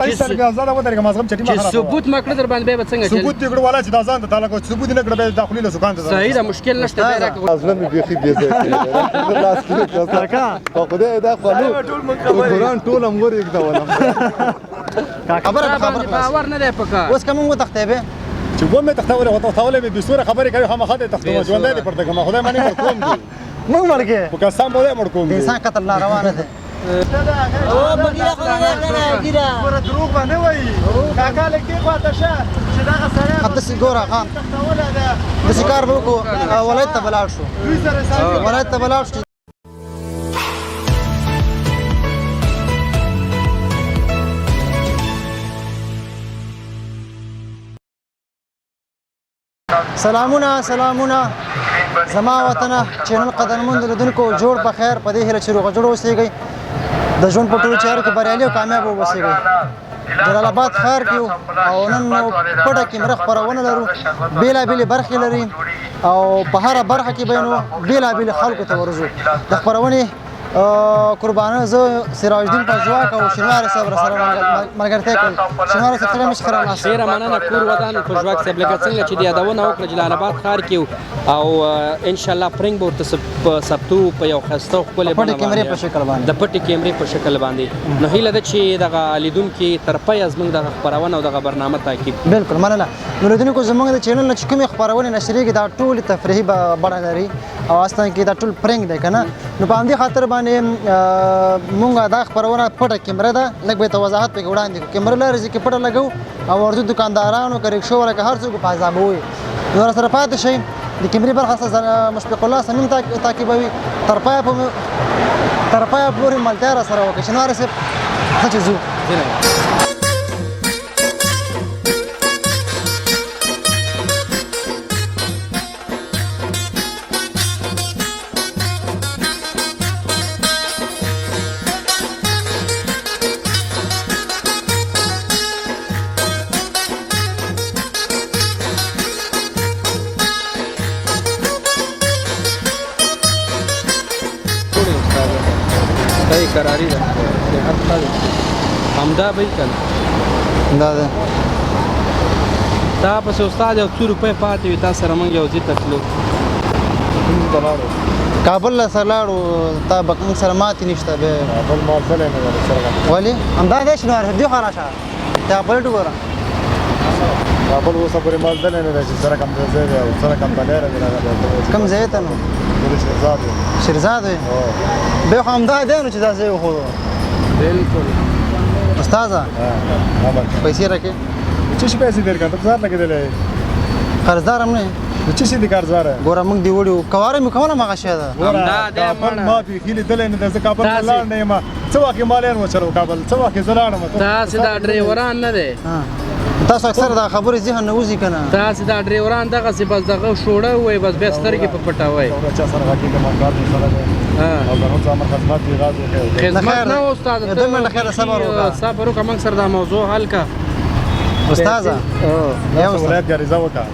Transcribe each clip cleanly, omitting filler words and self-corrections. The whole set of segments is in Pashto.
زړه ودرېږه مازغم چټي ما خراب ثبوت ما کړ در باندې به څنګه ثبوت دې کړو والا چې دا ځان ته تعالی کو ثبوت نه کړ به داخلي له سکان ته صحیح ده مشکل نشته به راکړه ازله مې بيخي بي ځای لاس کې کاکا په خدای دا خلو قرآن ټول امور یک دا ولا خبره باور نه دی پکار اوس کوم وتختې به چې و مې تختوله وته تختوله مې بسوره خبرې کوي هم خاطه تختوله ژوندې دې پرته کوم خدای باندې کوم دي موږ مرګه په قسم به مړ کوم انسان قتل ناروا نه ده او بګیره خو نه کنه ګیره ګوره دروغ باندې وایي کاکا لکه خواته شه چې دا سره حدث ګوره ها تختوله ده د شکار وکړو ولایت ته بلاړ شو دوی سره سره ولایت ته بلاړ شو سلامونه زما وطنه چینل قدرمند لیدونکو جوړ په خیر په دې هیله چې روغ جوړ اوسئ د ژوند په ټولو چارو کې بریالي او کامیاب اوسئ جلال آباد ښار کې او نن پټه کې مره خپرونه لرو بیلابېلې برخې لري او په هره برخه کې به نو بیلابېلې خلکو ته ورځو د خپرونې قربانه زه سراج الدین پژواک او شینواري صاحب سره ملګرتیا کوم شینواري صاحب سره مش خبره ناس ډیره مننه کور ودان پژواک صاحب لکه څنګه چې د یادونه وکړه جلال آباد ښار کې او ان شاء الله پرنګ به ورته سبتو په یو خسته خپل پټي کیمرې په شکل باندې د پټي کیمرې په شکل باندې نو هیله ده چې دغه لیدونکو ترپای زموږ دغه خبرونه او دغه برنامه تعقیب بالکل مننه نو لیدونکو زموږ د چینل نه چې کومې خبرونه نشریږي دا ټول تفریحي بڼه لري او اصلا کې دا ټول پرنګ دی کنه نو په همدې خاطر باندې مونږه دا خبرونه پټه کیمره ده لږ به وضاحت پکې وړاندې کوو کیمره لري چې پټه لګو او ورته دکاندارانو کرک شو ورکه هر څوک په عذابوي نو سره پاتې شي د کیمرې برخه مشفق الله سمیم تعقیبوي تر پایه پورې ملتیا را سره وکړي شینواري صاحب ښه چې ځو قراری ده همدا به کنه دا ده دا پس استاد یو 2 روپۍ پاتې وي تاسو سره مونږ یو ځای ته تلو کابل سره لاړو تا به موږ سره ماتې نشته به کابل ما سره نه سره ولې همدا دی شنواري صاحب دی خو راشه کابل ګوره کابل اوس پورې مال دلې نه چې سره کم ځای دی او سره کم بلاره دی کوم ځای ته نو شیرزاد وي به خو همدا دی نو چې دا ځای خو بالکل استاذه پیسې راکې چې شي پیسې درکړه ته ځار لګېدلې قرضدار هم نه چې شي دي قرضدار ګوره موږ دی وړو کواره مې کوله مغه شه ده همدا دی ما به خېلې دلې نه د کابل لاړ نه ما څو وخت مالین وچرو کابل څو وخت زلاړم تاسو دا ډرایوران نه دی تاسو اکثر دا خبرې ذهن نه وځي کنه تاسو دا ډرایوران دغه سی بس دغه شوړه وای بس به سترګې په پټاوي چا سره راکې کوم کار سره او زموږ ځامر خدمت دی غاز وکړي خدمت نه استاد ته مې خیر صبر وکړه صبر وکړه موږ سره دا موضوع حل کا استاذه یا ولایت غریزه وکړه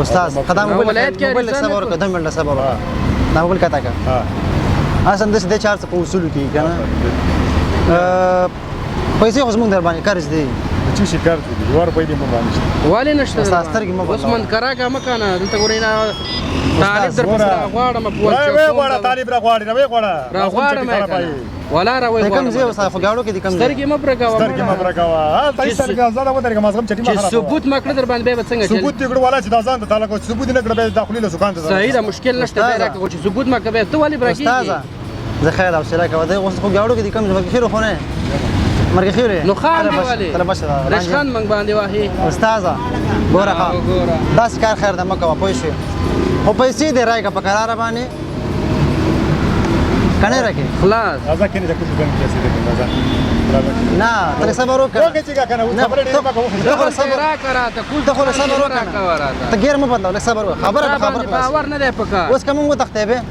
استاد قدم ولایت کې موبایل صبر وکړه 2 منټه صبر وکړه دا موبایل کته کا اصل د 4 څخه اصول کې کنه پیسې خو زموږ در باندې قرض دی چې شي کار دي ور په دې مو باندې والي نشته سترګې مو اوس من کراګه مکانه دلته ګورینا طالب در پسره غواړم په وای غواړه طالب را غواړي نه غواړه را غواړم ولا را وای کوم ځای وسه خو گاړو کې دي کوم سترګې مبرګاوه سترګې مبرګاوه تاسو سترګې زړه ودرېږه مازغم چټي ما خراب ثبوت ما کړ در باندې به څنګه ثبوت دې کړو والا چې دا ځان ته تعالی کو ثبوت نه کړ به داخلي له سکان ته صحیح ده مشکل نشته به راکړه چې ثبوت ما کوي ته والی برګي استاد زه خیر او سره کوي دا اوس خو گاړو کې دي کوم ځای خیر خو نه مرګ خیره نو خان دی والی رشخان منګ باندې واهي استاذه ګوره دا کار خیر ده مکه پوه شو خو پیسې دې راځي په قرار باندې کنه راکې خلاص ازا کنه دا کوم پیسې دې نه تر صبر وکړه وکړه چې کنه اوس خبره دې ما کوم ته صبر را کرا ته کول ته صبر وکړه ته غیر مو بدلو صبر وکړه خبره باور نه دی پکا اوس کوم وتختې به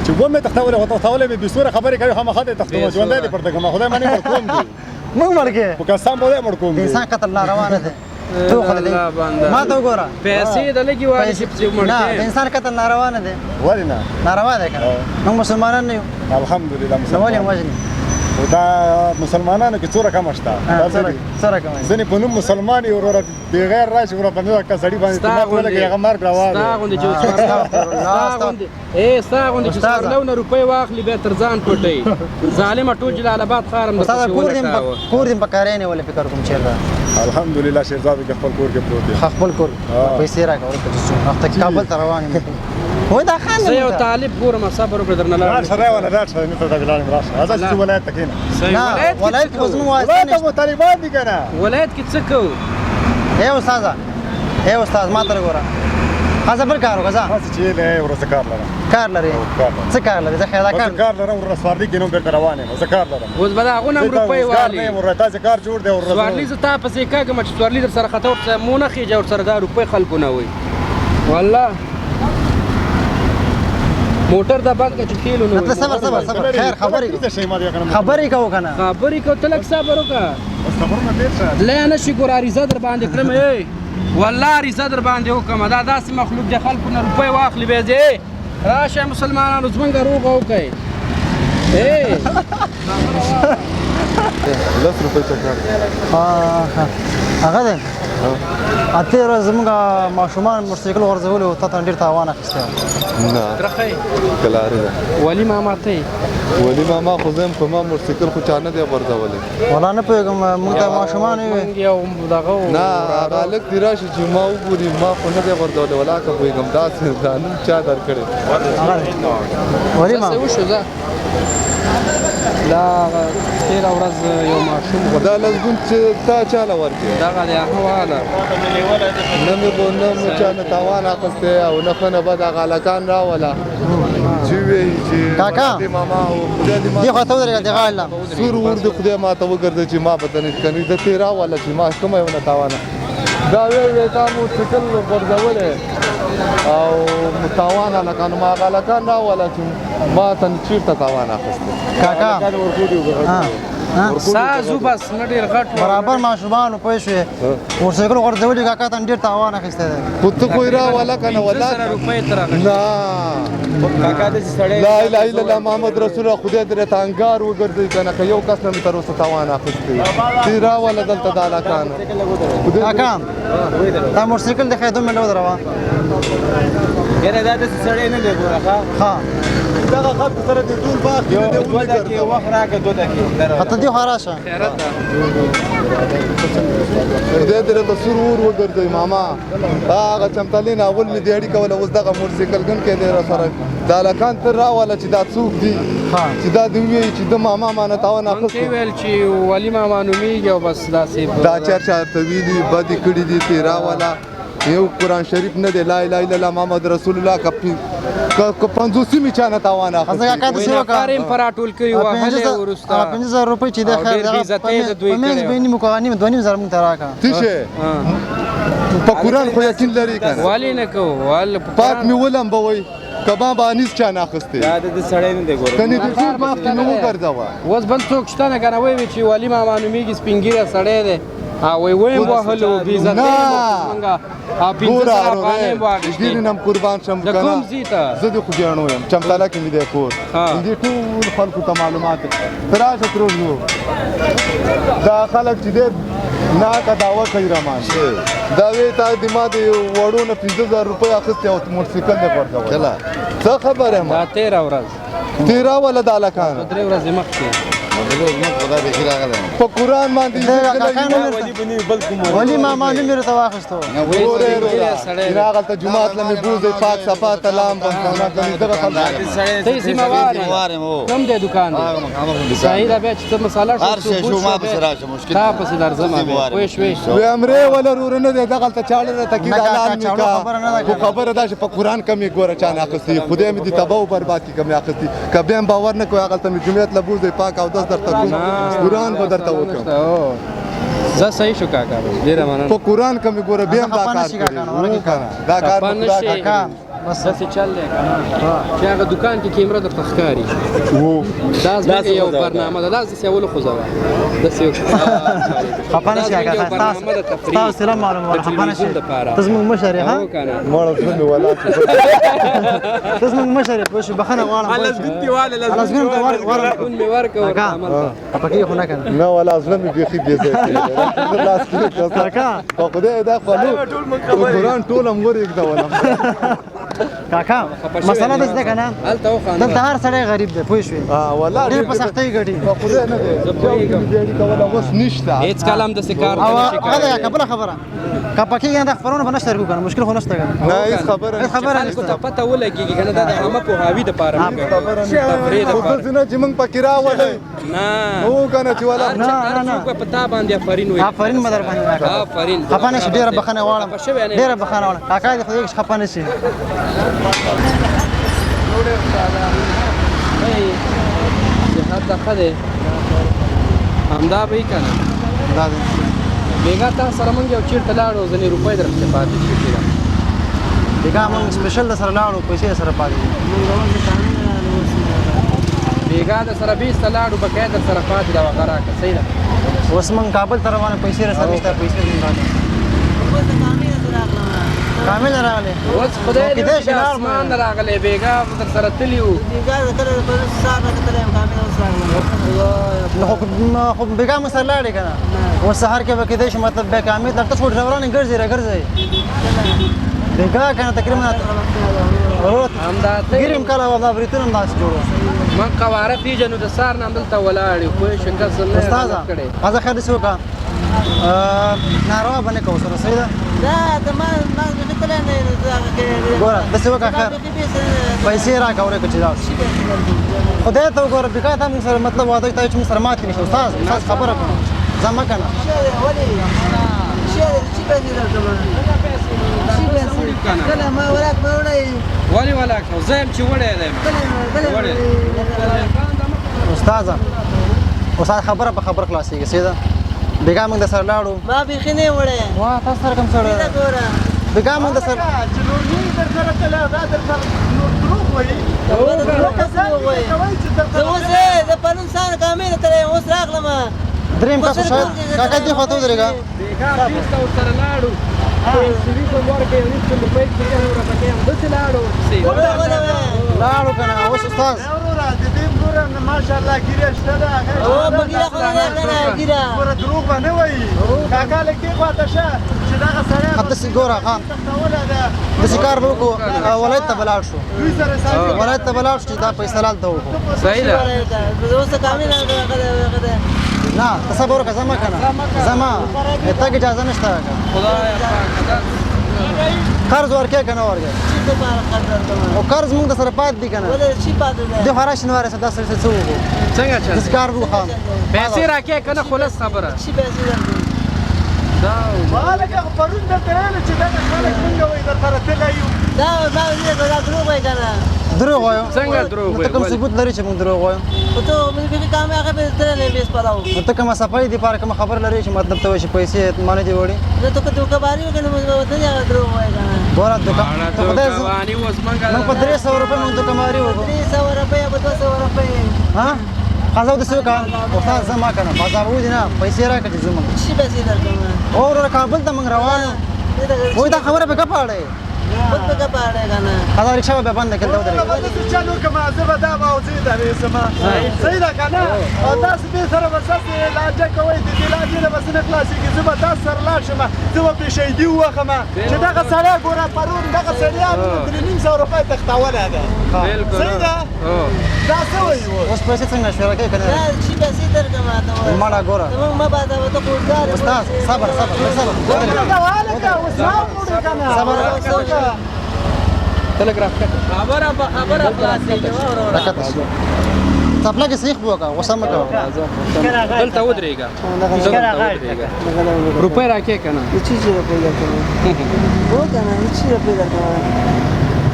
چې و مې تختوله وته تختوله مې بسوره خبرې کوي هم خاطه تختوله ژوندې دې پرته کوم خدای باندې کوم دي موږ مرګه په قسم به مړ کوم انسان قتل ناروا نه ده تو خو دې ما ته وګوره پیسې د لګي وایي چې مړ نه انسان قتل ناروا نه ده ولې نه ناروا ده کنه موږ مسلمانان نه یو الحمدلله نو ولې وجني دا مسلمانانو کې څو رقم شته سره کوم ځنې په نوم مسلمان یو وروره بغیر راشي وروره په دغه سړي باندې دماغ ولګي هغه مرګ راواغی ستا غوندې چې ستا غوندې چې څوارلونه روپۍ واخلي بیا تر ځان پټوي ظالمه ټول جلال آباد ښار هم استاد درپسې ولټاوه کور دې په کارۍ نیولې فکر کوم چېرته الحمدلله شیرزاد کې خپل کور کې پروت دی خپل کور پیسې راکړه ورته وخت کابل ته روان یم وای دا خان زه یو طالب ګورم صبر وکړه درنه لا لاړ سره ولا لا سره نه ته دغلان راشه ازه چې ولایت تکینه نه ولایت خو زموږ واسطه ولایت مو طالبان دي کنه ولایت کې څه کوو اے استاد ما ته وګوره خاصه بل کار وکړه تاسو چې له ورسره کار لرم کار لري څه کار لري زه خیال کار لرم ورسره سوارلي کې نو بیرته روان یم زه کار لرم اوس به د هغو نه هم روپۍ والي ورته تاسو کار جوړ دی ورسره سوارلي زه تا پسې کاږم چې سوارلي در سره خطا ورته مو نه خېږه ورسره دا روپۍ خلکو نه وایي والله موټر دا بند کړه چې تیلو نه مطلب صبر خیر خبرې کوو کنه خبرې کوو ته لږ صبر وکړه خبرونه ډېر ښه لا نه شي ګوره عریضه در باندې کړم والله عریضه در باندې وکړم دا داسې مخلوق دی خلکو نه روپۍ واخلي بیا ځې راشه مسلمانانو زمونږ روغه وکړئ لس روپۍ چکر هغه دی اته ورځ زموږ ماشومان موټرسایکل غورځولي و تا ته ډېر تاوان اخیستی و نه درخی کلارې ده ولي ماما ته ولي ماما خو زه یم په ما موټرسایکل خو چا نه دی غورځولی والله نه پوهېږم موږ ته ماشومان وي یو دغه نه هغه هلک دې راشي چې ما وګوري ما خو نه دی غورځولی ولا که پوهېږم داسې دا نوم چا درکړی ولي ما څه وشو زه دا تېره ورځ یو ماشوم دا لسګون چې تا چاله ورکړې دغه دی هغه واله نه مې خو نه مې چا نه تاوان اخیستی او نه ښه نه بد هغه هلکان راوله چې وایي چې کاکا ماما او خدای دې ما دې خوا ته ودرېږه دې غاړه سور ور دې خدای ما ته وګرځي چې ما به ته نښکني د تې راوله چې ما کومه یو نه تاوانه دا وی تا موټرسایکل غورځولی او تاوان هلکانو ما هغه هلکان راوله چې ما ته چېرته تاوان اخیستی کاکا سازو بس نه ډېر غټ برابر ماشومان پوه شوې موټرسایکل غورځولي کاکا ته ډېر تاوان اخیستی دی خو ته خو یې راوله که نه ولا روپۍ ته راغلی نه لا اله الا الله محمد رسول الله خدای دې راته انګار وګرځوي که نه که یو کس نه مې تر اوسه تاوان اخیستی دې راوله دلته د هلکانو کاکا دا موټرسایکل د خیدو منډه ودروه یاره دا داسې سړی نه دی ګوره ها دغه خلک سره د ټول باغ یو 2 دقیقې وخت راکړه 2 دقیقې ته دې خوا راشه خیرت ده خدای دې راته سور ور وګرځوي ماما هغه چمتلین اول مې دیاړي کوله اوس دغه موټرسایکل ګن کې دی راسره دا هلکان تر راوله چې دا څوک دي چې دا دې ووایي چې د ماما ما نه تاوان مونږ اخیستی ویل چې ولي ماما نومېږي او بس داسې دا چرچا ورته ویلي بدې کړي دي تې راوله یو قرآن شریف نه دی لا اله الا الله محمد رسول الله که 50 مې چا نه تاوان اخیستی کاکا داسې وکړه کار یې په راټول کړي وهلی وروسته 50,000 روپۍ چې دی خیر ډېر بې عزتۍ د دوی په منځ کړې به یې نیمو که 2,500 موږ ته راکړه څه شی په قرآن خو یقین لري که نه ولې نه کوو پاک مې ولمبوئ که ما به انیس چا نه اخیستی دا د سړی نه دی ګوره که نه دې ټول باغ کې نه وګرځوه اوس بل څوک شته نه که نه وایي چې ولي ماما نومېږي سپین ږیری سړی دی ویم وهلو بې عزتۍ او 15 زره افغانۍ مو واخیستې ډېرې نه قربان شم د کوم ځای ته زه د خوږیاڼو یم چمتاله کې مې دی کور دې ټول خلکو ته معلومات ته راشه ترورزو دا خلک چې دی ناکه دعوه کوي رمان دا وایي تا د ما د وړو نه 15,000 روپۍ اخیستې او موټرسایکل دې غورځولی څه خبره یم دا 13 ورځ تېره وله د هلکانو 3 ورځې مخکې په قرآن باندې ولي ماما نوم یې راته واخیستو هغلته جومات له مې بوځئ پاک صفا تلام بندونه کوي دغه خلک ته یې ذمهوار یې کوم دی دوکان دی صحیح ده بیا چې ته مساله تا پسې درځم بیا پوه شوې وی امرې وله روره نه دی دغلته چاړه راته کي حلال مې کا خو خبره دا چې په قرآن کم یې ګوره چا نه اخیستي خدای مې دې تباه و برباد کړي که مې اخیستي که بیا هم باور نه کوې هغلته مې جومات له بوځئ پاک او دس درته کوم قرآن به درته وکړم زه صحیح شو کاکا ډېره مننه په قرآن کې مې ګوره بیا هم دا کار کړی دا کار بس داسې چل دی که نه چې هغه دوکان کې کیمره درته ښکاري وو دا زموږ یو برنامه ده دا داسې ولخوځوه داسې خفه نه شي کاکا ستاسو سره معلومه وه خفه نه شي ته زموږ مشر یې ها مړه زړه مې ولاړ ته زموږ مشر یې پوه شو بخښنه غواړم لازمون ته ورکړم مې ورکړه کاکا خفه کېږي خو نه که نه نه ولا زړه مې بیخي بې ځای کړی لاس کې کاکا په خدای دا خلو قرآن ټول هم ورېږدولم کاکا مسله داسې ده که نه هلته وخانده دلته هر سړی غریب دی پوه شوې ولا ډېر په سختۍ ګټي په خدای نه دی بیاړي کوله اوس نشته هېڅ کله هم داسې کار او ته نشي هغه کولی ده بله خبره که پکې نه دا خپرونه به نشته که نه مشکل خو نشته که نه نه هېڅ خبره هېڅ خبره خلکو ته نشته پته ولګېږي که نه دا د عامه پوهاوي دپاره موږ کوو. تفریح خو دپاره داسې نه چې موږ پکې راولئ نه هو که نه چې ولا هر څوک به په تا باندې آفرین وایي آفرین مې در باندې راکړه آفرین خفه نه شي ډېره بخښنه غواړم خفه شوی نه یم. ډېره بخښنه غواړم کاکا دې خدای خفه نه شي جهاد دا ښه دی همدا به یې که نه دا دی بېګا تا سره موږ یو چېرته لاړو ځینې روپۍ درپسې پاتې شوې کېږه بېګا موږ سپېشل در سره لاړو پیسې در سره پاتې دي بېګا د سره بیسته لاړو بقیا در سره پاتې ده هغه راکړه صحیح ده اوس موږ کابل ته روانه پیسې در سره نشته پیسې دې راکړه کامل راغلی اوس خدای دې کېدای وکړي شي د لاړ اسمان نه راغلی بېګا در سره تلي وو نو خو بېګا موږ سره لاړې که نه اوس سهار کې به کېدای شي مطلب بیا کامل درته څو ډرایوران یې ګرځي راګرځوي بېګا که نه تقریبا همدا ګیریم کله دا بریتونه هم داسې جوړ من قواره پیژنو د سار نه همدلته ولاړ یو پوه شو کسر نه استاده کړی هذا خیر دې څه وکړه ناروا به نه کوو سره صحیح ده ګوره داسې وکړه خیر پیسې راکړه ورې کړه چې لاړ شي خدای ته وګوره بېګا تا موږ سره مطلب واده کوي چې موږ سره ماتې نه شي استاد خبره کوم ځه مه که نه ولې ولا کړو زه یم چې وړی دی وړی استاده استاد خبره په خبره خلاصېږي سیده بېګا موږ د سره لاړو ما بیخي نه وړی وا تاسو سره کوم سره ګوره بېګا موږ د سره چې نور نه در سره تللی دا در سره نور دروغ وایي زه اوس د پرون سهار کامل ته اوس راغلم درېیم کس شاید کاکا دې خوا ته ودرېږه بېګا بیسته ورسره لاړو سړي په ورکې یو هېڅ روپۍ پکې ورپکې همداسې لاړو لاړو که نه اوس استاد وروره د دې وروره ماشاءالله ګیره شته ده ګیره خو نه ده ګیره ګوره دروغ به نه وایي کاکا لږ دې خواته شه چې دغه سړی همداسې ګوره ښه تختولی ده داسې کار به وکړو ولایت ته به لاړ شو دوی سره ساتي ولایت ته به لاړ شو چې دا فیصله هلته وکړو صحیح ده اوس کامل نه ته صبر وکړه ځه مه که نه ځه مه تګ اجازه نشته خدای پاک قرض ورکې که نه ورکې او قرض موږ د سره پاتې دي که نه دې خو راشي نه وارسه دا سړي څه وکړو څنګه چل داسې کار به وکړو پیسې راکې که نه خلاص خبره دا هلکه خو پرون درته ویلو چې دغه خلک څنګه وایي در سره تللی یو دروغ وایي که نه دروغ وایم څنګه دروغ نو ته وایي کوم ثبوت لري چې موږ دروغ وایم خو ته بیخي کامل هغه به تللی بیس پلاو نو ته کومه صفایي دپاره کومه خبر لري چې مطلب ته وایي چې پیسې ما نه دي وړي نو ته که دوکهباري وکړې نو وطن هغه دروغ وایي که نه ګوره دوکان ته خدای دوکاني اوس موږ موږ په 300 روپۍ موږ دوکانداري وکړو 300 روپۍ به 200 روپۍ ها قضا داسې وکړه استاد ځه ما که نه بازار ودي نه پیسې راکړه چې ځو موږ شي پیسې درکړم او وروره کابل ته موږ روان یو وایي دا خبره به ګپه اړی خود په ګپه اړی که نه دا رکشا به بیا بنده کړه دلته ودرېږه به داسې چل وکړم زه به دا موضوع درېږم صحیح ده که نه او تاسو دې سره به ستاسې لهجه کوئ د دې لهجې نه به څه نه خلاصېږي زه به تاسو سره لاړ شم زه به پېشیدي ووخم چې دغه سړی ګوره پرون دغه سړي 300 روپۍ تختولی ده صحیح ده دا څه وایي اوس پیسې څنګه شوره کوي که نه دا شي پیسې درکړم ته مړه ګوره ته موږ مه بادوه ته قرضدار یې استاد صبر صبر صبر هلکه اوس راوړو که نه صبر تلګراف کټ خبره په خبره خلاصېږي وروره راکته شي څپله کې صحیح وکړه غوسه مه کوه دلته ودرېږه روپۍ راکې که نه چی روپۍ درکړم هو که نه چی روپۍ درکړم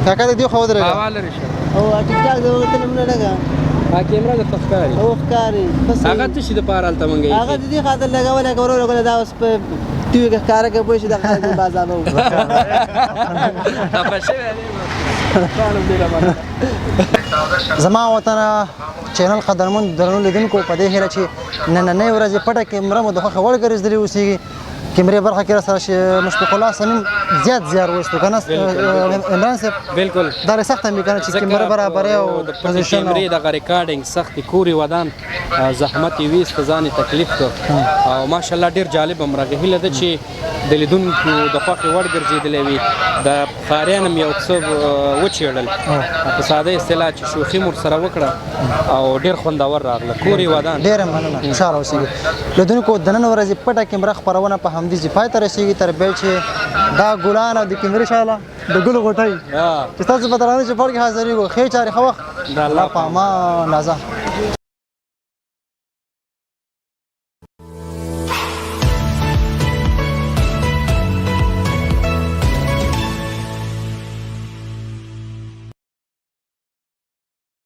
کاکا دې خوا ودرېږه هوا لرې شه او ټیک ټاک د وختونه مونږ لګا دا کیمرا درته ښکاري او ښکاري بس هغه څه شي دپاره هلته موږ هغه د دې خاطر لګولې که ورور دا اوس په ټیوي کې ښکاره کوي پوه شي د خلک بازار وو خفه شوی دی زما وطن چینل قدرمن درنو لیدونکو په دې هیله چې نننۍ ورځې پټه کیمره مو د خوښې وړ ګرځېدلې اوسېږي کیمرې برخه کې راسره مشفق الله صمیم زیات زیار وایستو که نه عمران صاحب بالکل دا ډېر سخته مې که نه چې کیمره برابرې او پوزیشن کیمرې دغه ریکارډینګ سخت کورې ودان زحمت یې ویست ځان یې تکلیف کړ او ماشاءالله ډېر جالب هم راغی هیله ده چې د لیدونکو د خوښې وړ ګرځېدلی وي د ښاریان هم یو څه وچېړل په ساده اصطلاح چې شوخي مو ورسره وکړه او ډېر خوندور راغله کورې ودان ډېره مننه خوشحاله اوسېږي لیدونکو د نن ورځې پټه کیمره خپرونه په همدې ځای ته رسېږي تر بل چې دا ګلان او د کیمرې شاله د ګلو غوټۍ چې تاسو په درانه چوپړ کې حاضرېږو ښې چارې ښه وخت د الله په امان نازه